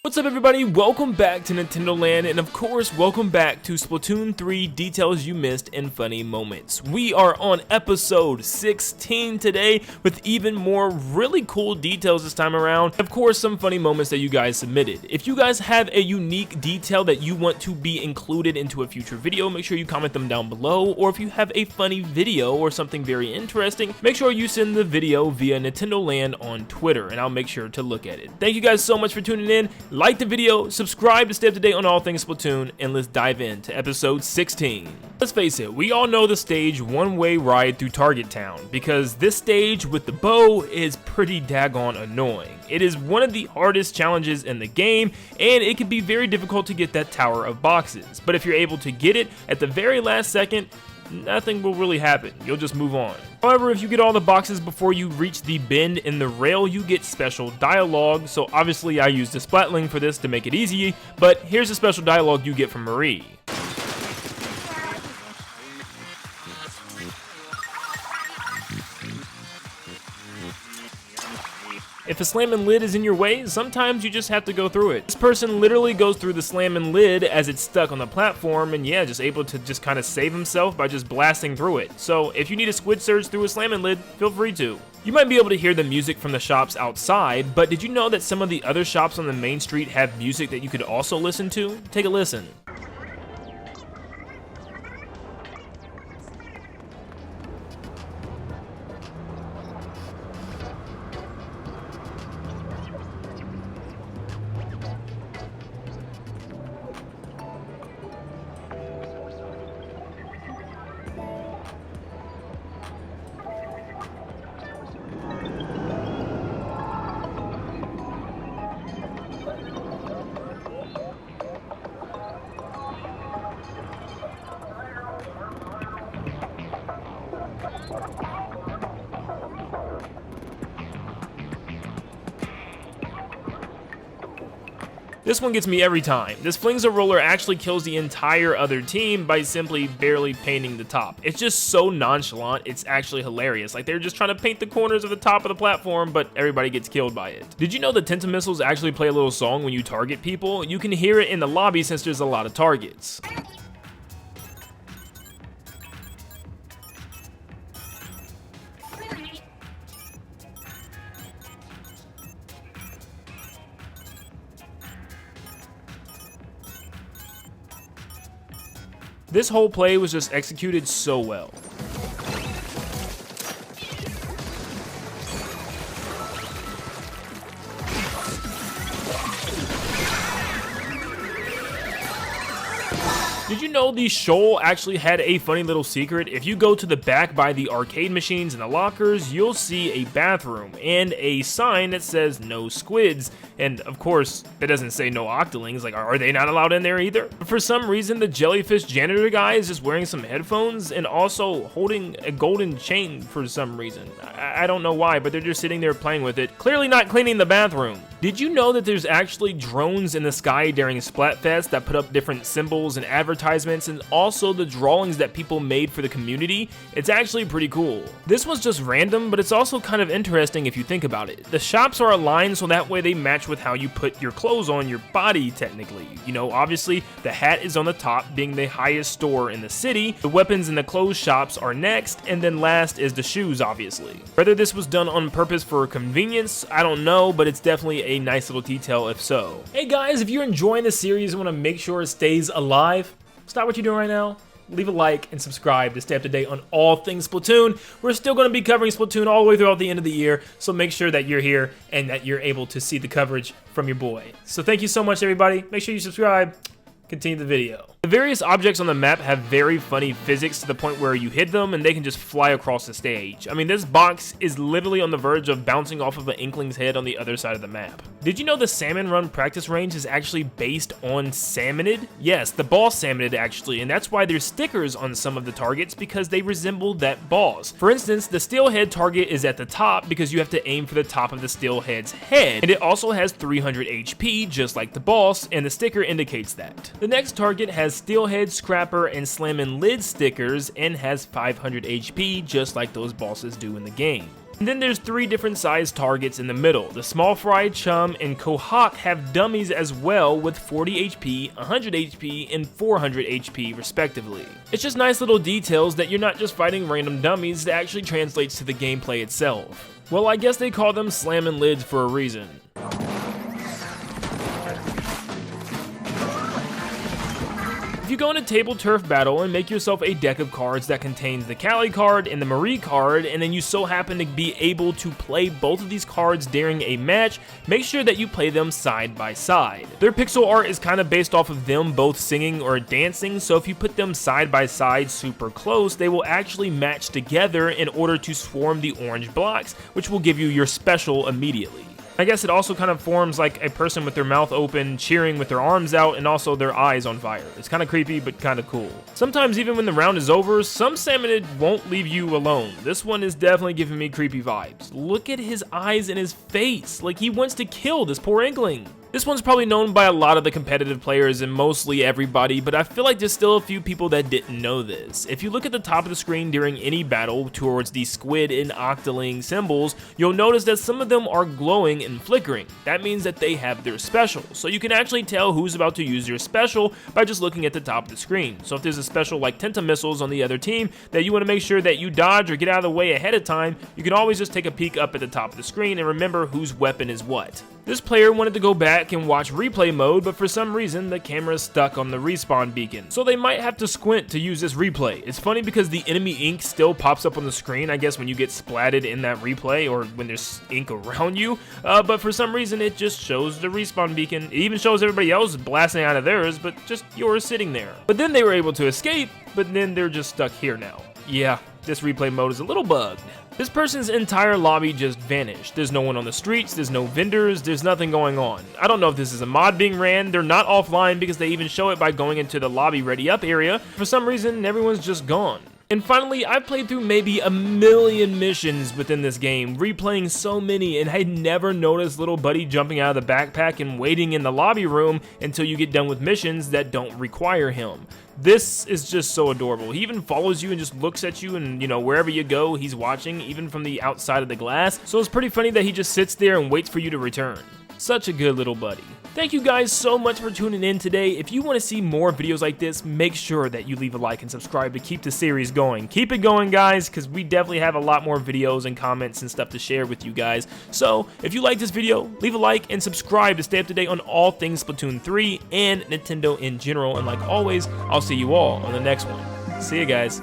What's up everybody, welcome back to Nintendo Land, and of course welcome back to Splatoon 3 Details You Missed and Funny Moments. We are on episode 16 today with even more really cool details this time around. Of course, some funny moments that you guys submitted. If you guys have a unique detail that you want to be included into a future video, make sure you comment them down below, or if you have a funny video or something very interesting, make sure you send the video via Nintendo Land on Twitter and I'll make sure to look at it. Thank you guys so much for tuning in. Like the video, subscribe to stay up to date on all things Splatoon, and let's dive into episode 16. Let's face it, we all know the stage one-way ride through Target Town, because this stage with the bow is pretty daggone annoying. It is one of the hardest challenges in the game, and it can be very difficult to get that tower of boxes. But if you're able to get it at the very last second, nothing will really happen. You'll just move on. However, if you get all the boxes before you reach the bend in the rail, you get special dialogue. So obviously I used the Splatling for this to make it easy, but here's the special dialogue you get from Marie. If a slamming lid is in your way, sometimes you just have to go through it. This person literally goes through the slamming lid as it's stuck on the platform, and yeah, just able to just kind of save himself by just blasting through it. So if you need a Squid Surge through a slamming lid, feel free to. You might be able to hear the music from the shops outside, but did you know that some of the other shops on the main street have music that you could also listen to? Take a listen. This one gets me every time. This Flings a Roller actually kills the entire other team by simply barely painting the top. It's just so nonchalant, it's actually hilarious. Like, they're just trying to paint the corners of the top of the platform, but everybody gets killed by it. Did you know that Tinted Missiles actually play a little song when you target people? You can hear it in the lobby since there's a lot of targets. This whole play was just executed so well. Did you know the shoal actually had a funny little secret? If you go to the back by the arcade machines and the lockers, you'll see a bathroom and a sign that says no squids. And of course, it doesn't say no octolings. Like, are they not allowed in there either? But for some reason, the jellyfish janitor guy is just wearing some headphones and also holding a golden chain for some reason. I don't know why, but they're just sitting there playing with it, clearly not cleaning the bathroom. Did you know that there's actually drones in the sky during Splatfest that put up different symbols and advertisements, and also the drawings that people made for the community? It's actually pretty cool. This was just random, but it's also kind of interesting if you think about it. The shops are aligned so that way they match with how you put your clothes on your body, technically. You know, obviously the hat is on the top, being the highest store in the city. The weapons in the clothes shops are next, and then last is the shoes, obviously. Whether this was done on purpose for convenience, I don't know, but it's definitely a nice little detail if so. Hey guys, if you're enjoying this series and want to make sure it stays alive, stop what you're doing right now, leave a like and subscribe to stay up to date on all things Splatoon. We're still going to be covering Splatoon all the way throughout the end of the year, so make sure that you're here and that you're able to see the coverage from your boy. So thank you so much everybody, make sure you subscribe, continue the video. The various objects on the map have very funny physics to the point where you hit them and they can just fly across the stage. I mean, this box is literally on the verge of bouncing off of an Inkling's head on the other side of the map. Did you know the Salmon Run practice range is actually based on Salmonid? Yes, the boss Salmonid actually, and that's why there's stickers on some of the targets because they resemble that boss. For instance, the Steelhead target is at the top because you have to aim for the top of the Steelhead's head, and it also has 300 HP just like the boss, and the sticker indicates that. The next target has Steelhead, Scrapper, and Slammin' Lid stickers and has 500 HP just like those bosses do in the game. And then there's 3 different size targets in the middle. The Small Fry, Chum, and Kohawk have dummies as well with 40 HP, 100 HP, and 400 HP respectively. It's just nice little details that you're not just fighting random dummies, that actually translates to the gameplay itself. Well, I guess they call them slamming lids for a reason. If you go in a table turf battle and make yourself a deck of cards that contains the Callie card and the Marie card, and then you so happen to be able to play both of these cards during a match, make sure that you play them side by side. Their pixel art is kind of based off of them both singing or dancing, so if you put them side by side super close, they will actually match together in order to swarm the orange blocks, which will give you your special immediately. I guess it also kind of forms like a person with their mouth open, cheering with their arms out, and also their eyes on fire. It's kind of creepy, but kind of cool. Sometimes even when the round is over, some Salmonid won't leave you alone. This one is definitely giving me creepy vibes. Look at his eyes and his face, like he wants to kill this poor Inkling. This one's probably known by a lot of the competitive players and mostly everybody, but I feel like there's still a few people that didn't know this. If you look at the top of the screen during any battle towards the squid and octoling symbols, you'll notice that some of them are glowing and flickering. That means that they have their special, so you can actually tell who's about to use their special by just looking at the top of the screen. So if there's a special like Tinted Missiles on the other team that you want to make sure that you dodge or get out of the way ahead of time, you can always just take a peek up at the top of the screen and remember whose weapon is what. This player wanted to go back and watch replay mode, but for some reason the camera is stuck on the respawn beacon, so they might have to squint to use this replay. It's funny because the enemy ink still pops up on the screen, I guess when you get splatted in that replay or when there's ink around you, but for some reason it just shows the respawn beacon. It even shows everybody else blasting out of theirs, but just yours sitting there. But then they were able to escape, but then they're just stuck here now. Yeah, this replay mode is a little bugged. This person's entire lobby just vanished. There's no one on the streets, there's no vendors, there's nothing going on. I don't know if this is a mod being ran, they're not offline because they even show it by going into the lobby ready up area. For some reason, everyone's just gone. And finally, I've played through maybe 1,000,000 missions within this game, replaying so many, and I never noticed little buddy jumping out of the backpack and waiting in the lobby room until you get done with missions that don't require him. This is just so adorable. He even follows you and just looks at you, and you know, wherever you go, he's watching, even from the outside of the glass. So it's pretty funny that he just sits there and waits for you to return. Such a good little buddy. Thank you guys so much for tuning in today. If you want to see more videos like this, make sure that you leave a like and subscribe to keep the series going. Keep it going, guys, because we definitely have a lot more videos and comments and stuff to share with you guys. So, if you like this video, leave a like and subscribe to stay up to date on all things Splatoon 3 and Nintendo in general. And like always, I'll see you all on the next one. See you guys.